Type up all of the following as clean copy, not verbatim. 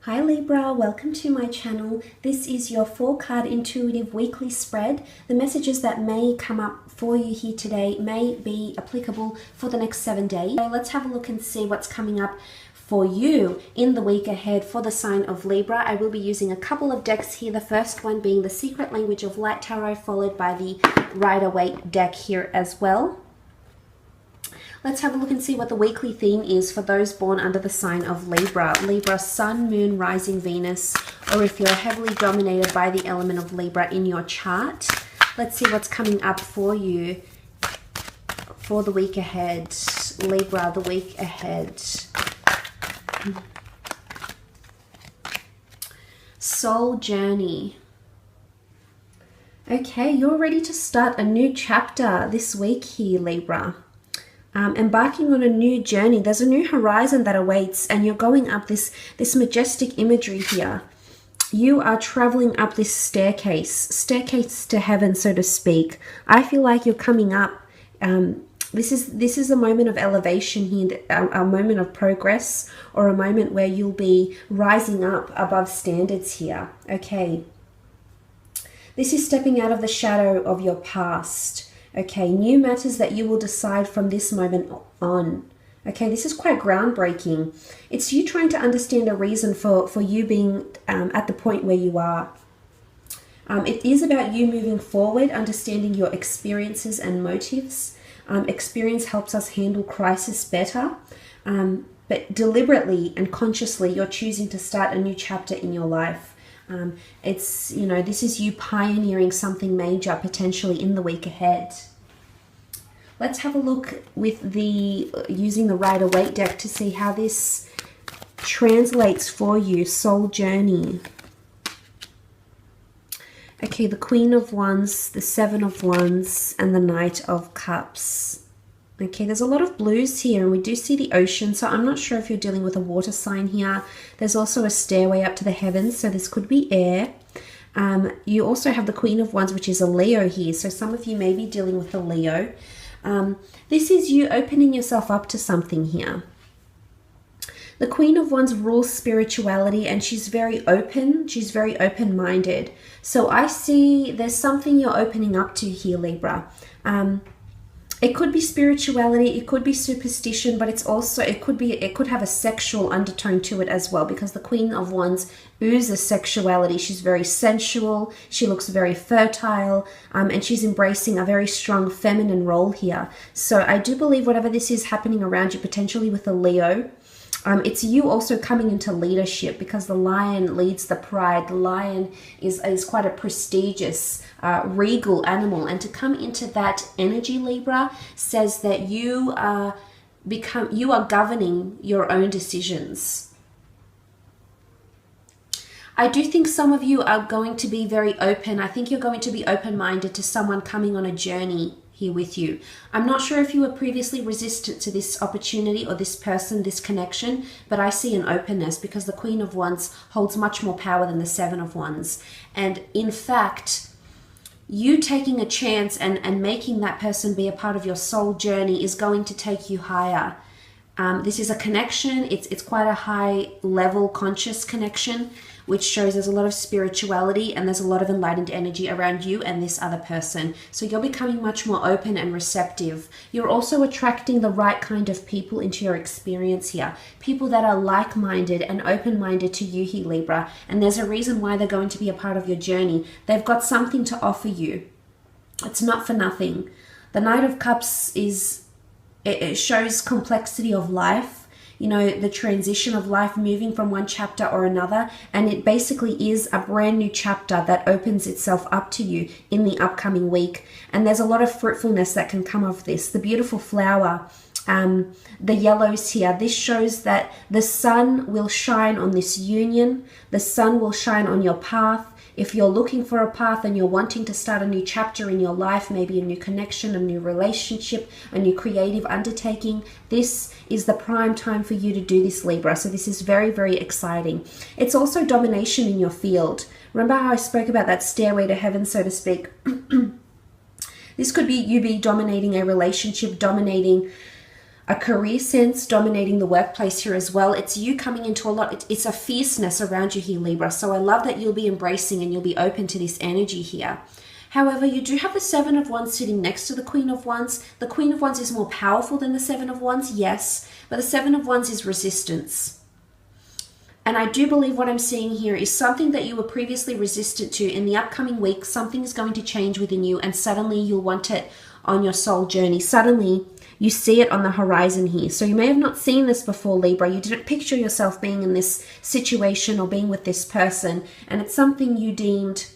Hi Libra, welcome to my channel. This is your 4-card intuitive weekly spread. The messages that may come up for you here today may be applicable for the next 7 days. So let's have a look and see what's coming up for you in the week ahead for the sign of Libra. I will be using a couple of decks here. The first one being the Secret Language of Light Tarot, followed by the Rider-Waite deck here as well. Let's have a look and see what the weekly theme is for those born under the sign of Libra. Libra, Sun, Moon, Rising, Venus, or if you're heavily dominated by the element of Libra in your chart. Let's see what's coming up for you for the week ahead. Libra, the week ahead. Soul journey. Okay, you're ready to start a new chapter this week here, Libra. Embarking on a new journey. There's a new horizon that awaits, and you're going up this majestic imagery here. You are traveling up this staircase to heaven, so to speak. I feel like you're coming up. This is a moment of elevation here, a moment of progress, or a moment where you'll be rising up above standards here. Okay. This is stepping out of the shadow of your past. Okay, new matters that you will decide from this moment on. Okay, this is quite groundbreaking. It's you trying to understand a reason for you being at the point where you are. It is about you moving forward, understanding your experiences and motives. Experience helps us handle crisis better. But deliberately and consciously, you're choosing to start a new chapter in your life. It's, you know, this is you pioneering something major potentially in the week ahead. Let's have a look with using the Rider-Waite deck to see how this translates for you. Soul journey. Okay, the Queen of Wands, the Seven of Wands, and the Knight of Cups. Okay, there's a lot of blues here, and we do see the ocean, so I'm not sure if you're dealing with a water sign here. There's also a stairway up to the heavens, so this could be air. You also have the Queen of Wands, which is a Leo here, so some of you may be dealing with a Leo. This is you opening yourself up to something here. The Queen of Wands rules spirituality, and she's very open. She's very open-minded. So I see there's something you're opening up to here, Libra. It could be spirituality, it could be superstition, but it's also, it could have a sexual undertone to it as well, because the Queen of Wands oozes sexuality. She's very sensual, she looks very fertile, and she's embracing a very strong feminine role here. So I do believe whatever this is happening around you, potentially with a Leo, it's you also coming into leadership, because the lion leads the pride. The lion is quite a prestigious, regal animal. And to come into that energy, Libra, says that you are governing your own decisions. I do think some of you are going to be very open. I think you're going to be open-minded to someone coming on a journey here with you. I'm not sure if you were previously resistant to this opportunity or this person, this connection, but I see an openness, because the Queen of Wands holds much more power than the Seven of Wands. And in fact, you taking a chance and making that person be a part of your soul journey is going to take you higher. This is a connection. It's quite a high level conscious connection, which shows there's a lot of spirituality and there's a lot of enlightened energy around you and this other person. So you're becoming much more open and receptive. You're also attracting the right kind of people into your experience here. People that are like-minded and open-minded to you here, Libra. And there's a reason why they're going to be a part of your journey. They've got something to offer you. It's not for nothing. The Knight of Cups it shows complexity of life. You know, the transition of life, moving from one chapter or another, and it basically is a brand new chapter that opens itself up to you in the upcoming week. And there's a lot of fruitfulness that can come of this. The beautiful flower, the yellows here, this shows that the sun will shine on this union. The sun will shine on your path. If you're looking for a path and you're wanting to start a new chapter in your life, maybe a new connection, a new relationship, a new creative undertaking, this is the prime time for you to do this, Libra. So this is very, very exciting. It's also domination in your field. Remember how I spoke about that stairway to heaven, so to speak? This could be you dominating a relationship, dominating a career sense dominating the workplace here as well. It's you coming into a lot. It's a fierceness around you here, Libra. So I love that you'll be embracing and you'll be open to this energy here. However, you do have the Seven of Wands sitting next to the Queen of Wands. The Queen of Wands is more powerful than the Seven of Wands, yes, but the Seven of Wands is resistance. And I do believe what I'm seeing here is something that you were previously resistant to. In the upcoming week, something is going to change within you, and suddenly you'll want it on your soul journey. Suddenly, you see it on the horizon here. So you may have not seen this before, Libra. You didn't picture yourself being in this situation or being with this person, and it's something you deemed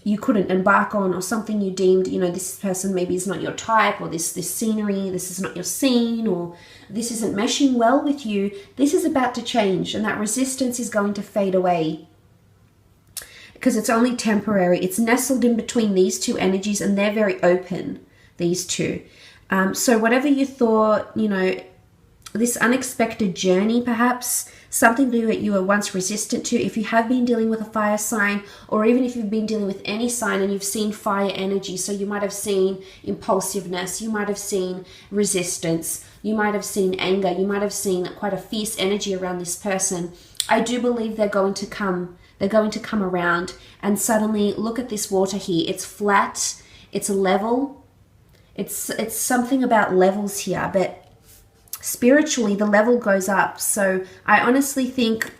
you couldn't embark on, or something you deemed, you know, this person maybe is not your type, or this scenery, this is not your scene, or this isn't meshing well with you. This is about to change, and that resistance is going to fade away because it's only temporary. It's nestled in between these two energies, and they're very open, these two. So whatever you thought, you know, this unexpected journey, perhaps something that you were once resistant to, if you have been dealing with a fire sign, or even if you've been dealing with any sign and you've seen fire energy, so you might have seen impulsiveness, you might have seen resistance, you might have seen anger, you might have seen quite a fierce energy around this person. I do believe they're going to come around, and suddenly look at this water here. It's flat, it's level, it's something about levels here, but spiritually the level goes up. So I honestly think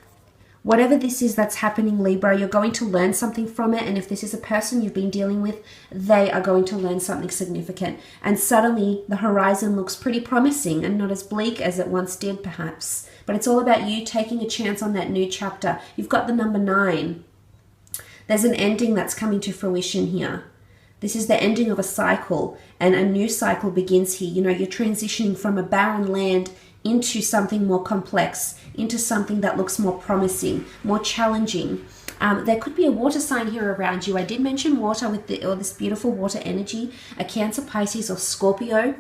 whatever this is that's happening, Libra, you're going to learn something from it. And if this is a person you've been dealing with, they are going to learn something significant. And suddenly the horizon looks pretty promising and not as bleak as it once did, perhaps. But it's all about you taking a chance on that new chapter. You've got the number 9. There's an ending that's coming to fruition here. This is the ending of a cycle, and a new cycle begins here. You know, you're transitioning from a barren land into something more complex, into something that looks more promising, more challenging. There could be a water sign here around you. I did mention water with this beautiful water energy, a Cancer, Pisces, or Scorpio.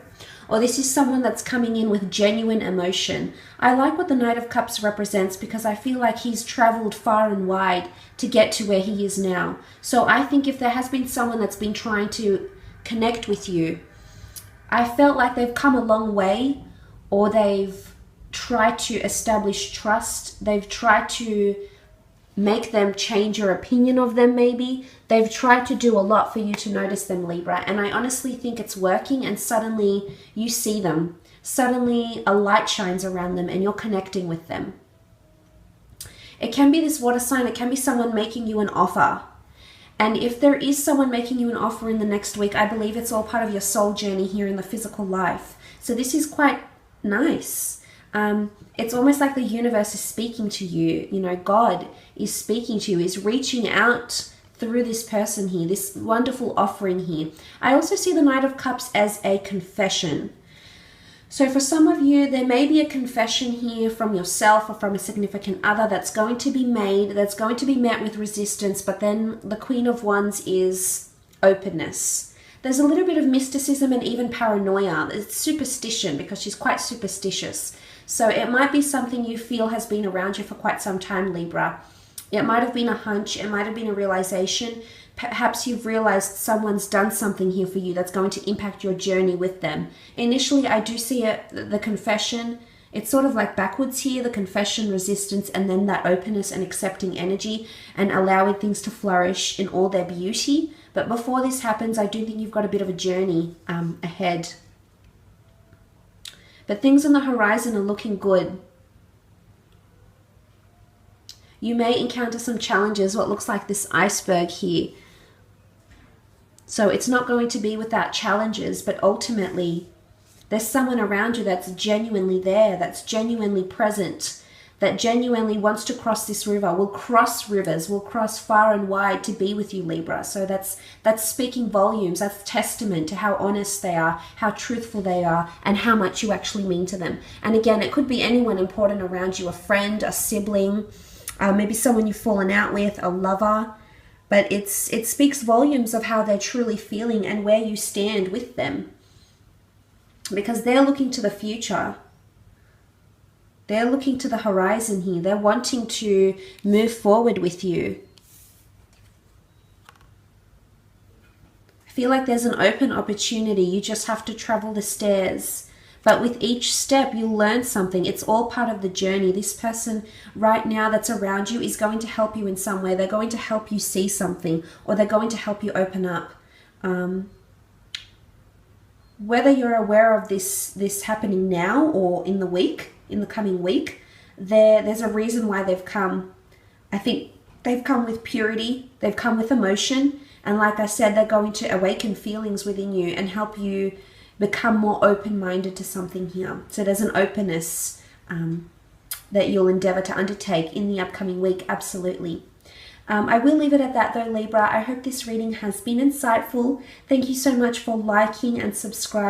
Or this is someone that's coming in with genuine emotion. I like what the Knight of Cups represents because I feel like he's traveled far and wide to get to where he is now. So I think if there has been someone that's been trying to connect with you, I felt like they've come a long way, or they've tried to establish trust. They've tried to make them change your opinion of them, maybe. They've tried to do a lot for you to notice them, Libra. And I honestly think it's working, and suddenly you see them. Suddenly a light shines around them and you're connecting with them. It can be this water sign. It can be someone making you an offer. And if there is someone making you an offer in the next week, I believe it's all part of your soul journey here in the physical life. So this is quite nice. It's almost like the universe is speaking to you. You know, God is speaking to you, is reaching out through this person here, this wonderful offering here. I also see the Knight of Cups as a confession. So for some of you, there may be a confession here from yourself or from a significant other that's going to be made, that's going to be met with resistance, but then the Queen of Wands is openness. There's a little bit of mysticism and even paranoia. It's superstition, because she's quite superstitious. So it might be something you feel has been around you for quite some time, Libra. It might have been a hunch. It might have been a realization. Perhaps you've realized someone's done something here for you that's going to impact your journey with them. Initially, I do see the confession. It's sort of like backwards here, the confession, resistance, and then that openness and accepting energy and allowing things to flourish in all their beauty. But before this happens, I do think you've got a bit of a journey ahead. But things on the horizon are looking good. You may encounter some challenges, what looks like this iceberg here. So it's not going to be without challenges, but ultimately there's someone around you that's genuinely there, that's genuinely present, that genuinely wants to cross this river, will cross rivers, will cross far and wide to be with you, Libra. So that's speaking volumes. That's testament to how honest they are, how truthful they are, and how much you actually mean to them. And again, it could be anyone important around you, a friend, a sibling, maybe someone you've fallen out with, a lover. But it speaks volumes of how they're truly feeling and where you stand with them. Because they're looking to the future. They're looking to the horizon here. They're wanting to move forward with you. I feel like there's an open opportunity. You just have to travel the stairs. But with each step, you'll learn something. It's all part of the journey. This person right now that's around you is going to help you in some way. They're going to help you see something, or they're going to help you open up. Whether you're aware of this happening now or in the coming week, there's a reason why they've come. I think they've come with purity. They've come with emotion. And like I said, they're going to awaken feelings within you and help you become more open-minded to something here. So there's an openness that you'll endeavor to undertake in the upcoming week, absolutely. I will leave it at that though, Libra. I hope this reading has been insightful. Thank you so much for liking and subscribing.